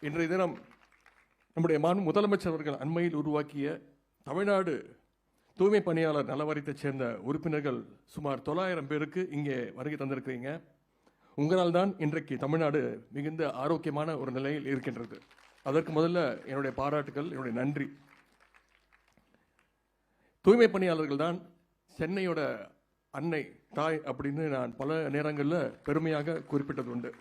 இன்றைய தினம் நம்முடைய முதலமைச்சர் அவர்கள் அண்மையில் உருவாக்கிய தமிழ்நாடு தூய்மை பணியாளர் நலவாரியத்தைச் சேர்ந்த உறுப்பினர்கள் சுமார் 900 பேருக்கு இங்கே வருகை தந்திருக்கிறீங்க. உங்களால் தான் இன்றைக்கு தமிழ்நாடு மிகுந்த ஆரோக்கியமான ஒரு நிலையில் இருக்கின்றது. அதற்கு முதல்ல என்னுடைய பாராட்டுகள், என்னுடைய நன்றி. தூய்மை பணியாளர்கள் தான் சென்னையோட அன்னை, தாய் அப்படின்னு நான் பல நேரங்களில் பெருமையாக குறிப்பிட்டது உண்டு.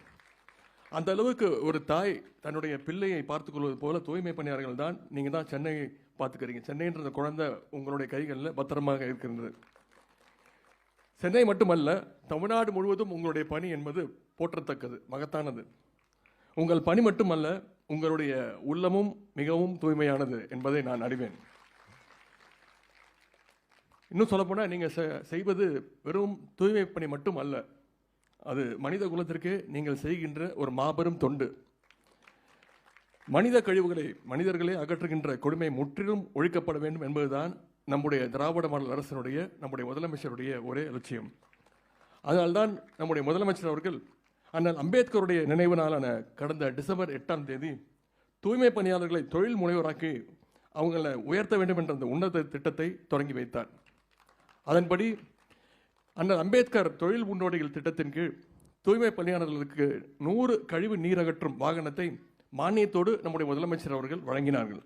அந்த அளவுக்கு ஒரு தாய் தன்னுடைய பிள்ளையை பார்த்துக்கொள்வது போல தூய்மை பணியாளர்கள் தான் நீங்கள் தான் சென்னையை பார்த்துக்கிறீங்க. சென்னைன்ற குழந்தை உங்களுடைய கைகளில் பத்திரமாக இருக்கின்றது. சென்னை மட்டுமல்ல, தமிழ்நாடு முழுவதும் உங்களுடைய பணி என்பது போற்றத்தக்கது, மகத்தானது. உங்கள் பணி மட்டுமல்ல, உங்களுடைய உள்ளமும் மிகவும் தூய்மையானது என்பதை நான் அறிவேன். இன்னும் சொல்லப்போனால் நீங்கள் செய்வது வெறும் தூய்மை பணி மட்டும் அல்ல, அது மனித குலத்திற்கு நீங்கள் செய்கின்ற ஒரு மாபெரும் தொண்டு. மனித கழிவுகளை மனிதர்களே அகற்றுகின்ற கொடுமை முற்றிலும் ஒழிக்கப்பட வேண்டும் என்பதுதான் நம்முடைய திராவிட மாடல் அரசினுடைய, நம்முடைய முதலமைச்சருடைய ஒரே லட்சியம். அதனால்தான் நம்முடைய முதலமைச்சர் அவர்கள் அண்ணல் அம்பேத்கருடைய நினைவு நாளான கடந்த டிசம்பர் 8ஆம் தேதி தூய்மை பணியாளர்களை தொழில் முனைவராக்கி அவங்களை உயர்த்த வேண்டும் என்ற அந்த உன்னத திட்டத்தை தொடங்கி வைத்தார். அதன்படி அண்ணல் அம்பேத்கர் தொழில் முன்னோடிகள் திட்டத்தின் கீழ் தூய்மை பணியாளர்களுக்கு 100 கழிவு நீர் அகற்றும் வாகனத்தை மானியத்தோடு நம்முடைய முதலமைச்சர் அவர்கள் வழங்கினார்கள்.